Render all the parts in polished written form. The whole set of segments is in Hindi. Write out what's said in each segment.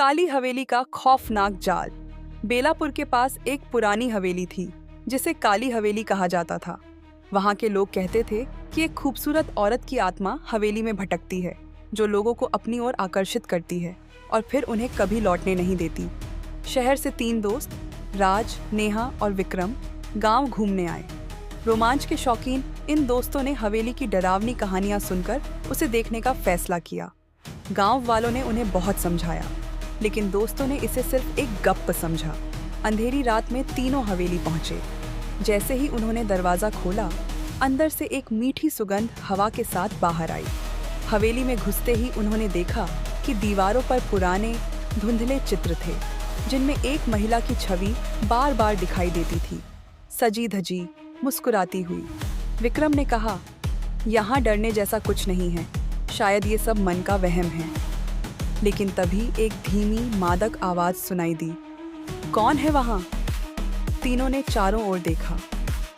काली हवेली का खौफनाक जाल। बेलापुर के पास एक पुरानी हवेली थी जिसे काली हवेली कहा जाता था। वहाँ के लोग कहते थे कि एक खूबसूरत औरत की आत्मा हवेली में भटकती है, जो लोगों को अपनी ओर आकर्षित करती है और फिर उन्हें कभी लौटने नहीं देती। शहर से 3 दोस्त, राज, नेहा और विक्रम, गांव घूमने आए। रोमांच के शौकीन इन दोस्तों ने हवेली की डरावनी कहानियां सुनकर उसे देखने का फैसला किया। गांव वालों ने उन्हें बहुत समझाया, लेकिन दोस्तों ने इसे सिर्फ एक गप्प समझा। अंधेरी रात में तीनों हवेली पहुंचे। जैसे ही उन्होंने दरवाजा खोला, अंदर से एक मीठी सुगंध हवा के साथ बाहर आई। हवेली में घुसते ही उन्होंने देखा कि दीवारों पर पुराने धुंधले चित्र थे, जिनमें एक महिला की छवि बार बार दिखाई देती थी, सजी धजी, मुस्कुराती हुई। विक्रम ने कहा, यहाँ डरने जैसा कुछ नहीं है, शायद ये सब मन का वहम है। लेकिन तभी एक धीमी मादक आवाज सुनाई दी। कौन है वहाँ? तीनों ने चारों ओर देखा।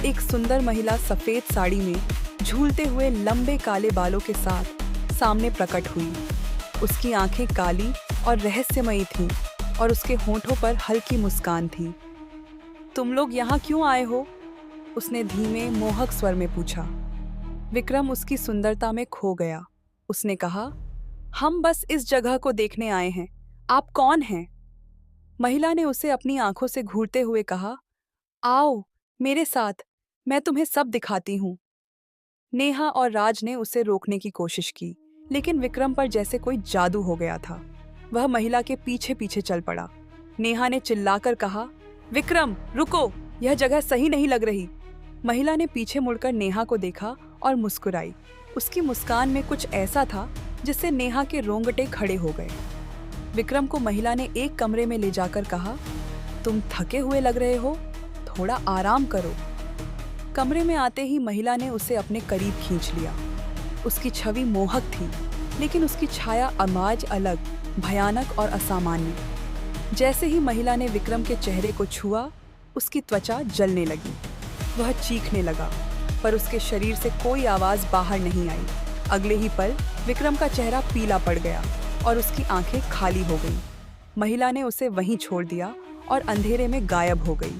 एक सुंदर महिला सफेद साड़ी में झूलते हुए लंबे काले बालों के साथ सामने प्रकट हुई। उसकी आंखें काली और रहस्यमयी थीं और उसके होंठों पर हल्की मुस्कान थी। तुम लोग यहाँ क्यों आए हो? उसने धीमे मोहक स्वर में पूछा। विक्रम उसकी सुंदरता में खो गया। उसने कहा, हम बस इस जगह को देखने आए हैं। आप कौन हैं? महिला ने उसे अपनी आंखों से घूरते हुए कहा, आओ मेरे साथ, मैं तुम्हें सब दिखाती हूँ। नेहा और राज ने उसे रोकने की कोशिश की, लेकिन विक्रम पर जैसे कोई जादू हो गया था। वह महिला के पीछे पीछे चल पड़ा। नेहा ने चिल्लाकर कहा, विक्रम रुको, यह जगह सही नहीं लग रही। महिला ने पीछे मुड़कर नेहा को देखा और मुस्कुराई। उसकी मुस्कान में कुछ ऐसा था जिससे नेहा के रोंगटे खड़े हो गए। विक्रम को महिला ने एक कमरे में ले जाकर कहा, तुम थके हुए लग रहे हो, थोड़ा आराम करो। कमरे में आते ही महिला ने उसे अपने करीब खींच लिया। उसकी छवि मोहक थी, लेकिन उसकी छाया अमाज अलग, भयानक और असामान्य। जैसे ही महिला ने विक्रम के चेहरे को छुआ, उसकी त्वचा जलने लगी। वह चीखने लगा, पर उसके शरीर से कोई आवाज बाहर नहीं आई। अगले ही पल विक्रम का चेहरा पीला पड़ गया और उसकी आंखें खाली हो गईं। महिला ने उसे वहीं छोड़ दिया और अंधेरे में गायब हो गई।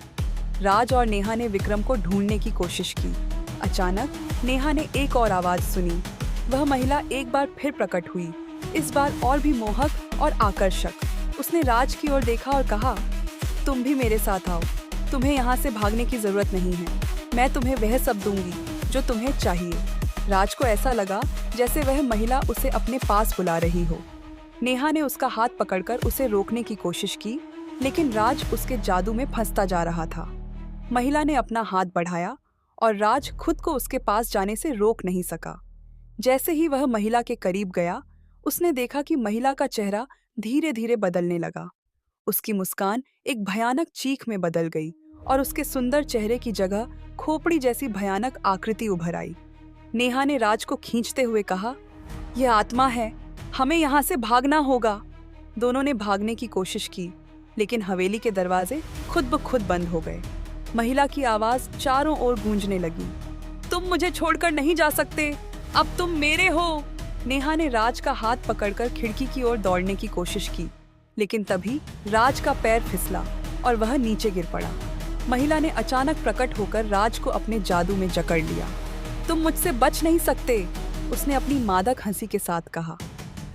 राज और नेहा ने विक्रम को ढूंढने की कोशिश की। अचानक नेहा ने एक और आवाज सुनी। वह महिला एक बार फिर प्रकट हुई, इस बार और भी मोहक और आकर्षक। उसने राज की ओर देखा और कहा, तुम भी मेरे साथ आओ, तुम्हें यहाँ से भागने की जरूरत नहीं है। मैं तुम्हें वह सब दूंगी जो तुम्हें चाहिए। राज को ऐसा लगा जैसे वह महिला उसे अपने पास बुला रही हो। नेहा ने उसका हाथ पकड़कर उसे रोकने की कोशिश की, लेकिन राज उसके जादू में फंसता जा रहा था। महिला ने अपना हाथ बढ़ाया और राज खुद को उसके पास जाने से रोक नहीं सका। जैसे ही वह महिला के करीब गया, उसने देखा कि महिला का चेहरा धीरे धीरे बदलने लगा। उसकी मुस्कान एक भयानक चीख में बदल गई और उसके सुंदर चेहरे की जगह खोपड़ी जैसी भयानक आकृति उभर आई। नेहा ने राज को खींचते हुए कहा, यह आत्मा है, हमें यहाँ से भागना होगा। दोनों ने भागने की कोशिश की, लेकिन हवेली के दरवाजे खुद ब खुद बंद हो गए। महिला की आवाज चारों ओर गूंजने लगी, तुम मुझे छोड़कर नहीं जा सकते, अब तुम मेरे हो। नेहा ने राज का हाथ पकड़कर खिड़की की ओर दौड़ने की कोशिश की, लेकिन तभी राज का पैर फिसला और वह नीचे गिर पड़ा। महिला ने अचानक प्रकट होकर राज को अपने जादू में जकड़ लिया। तुम मुझसे बच नहीं सकते, उसने अपनी मादक हंसी के साथ कहा।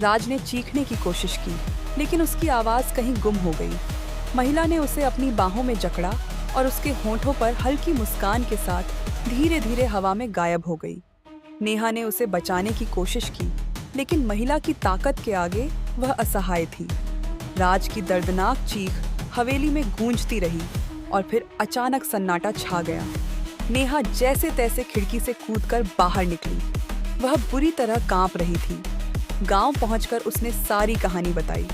राज ने चीखने की कोशिश की, लेकिन उसकी आवाज कहीं गुम हो गई। महिला ने उसे अपनी बाहों में जकड़ा और उसके होंठों पर हल्की मुस्कान के साथ धीरे धीरे हवा में गायब हो गई। नेहा ने उसे बचाने की कोशिश की, लेकिन महिला की ताकत के आगे वह असहाय थी। राज की दर्दनाक चीख हवेली में गूंजती रही और फिर अचानक सन्नाटा छा गया। नेहा जैसे तैसे खिड़की से कूदकर बाहर निकली। वह बुरी तरह कांप रही थी। गांव पहुंचकर उसने सारी कहानी बताई।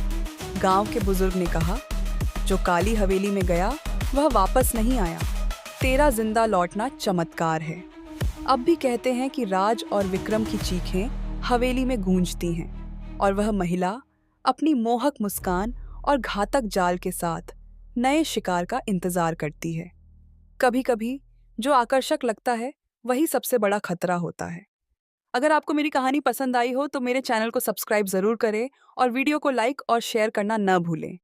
गांव के बुजुर्ग ने कहा, जो काली हवेली में गया वह वापस नहीं आया। तेरा जिंदा लौटना चमत्कार है। अब भी कहते हैं कि राज और विक्रम की चीखें हवेली में गूंजती हैं और वह महिला अपनी मोहक मुस्कान और घातक जाल के साथ नए शिकार का इंतजार करती है। कभी-कभी जो आकर्षक लगता है वही सबसे बड़ा खतरा होता है। अगर आपको मेरी कहानी पसंद आई हो तो मेरे चैनल को सब्सक्राइब ज़रूर करें और वीडियो को लाइक और शेयर करना न भूलें।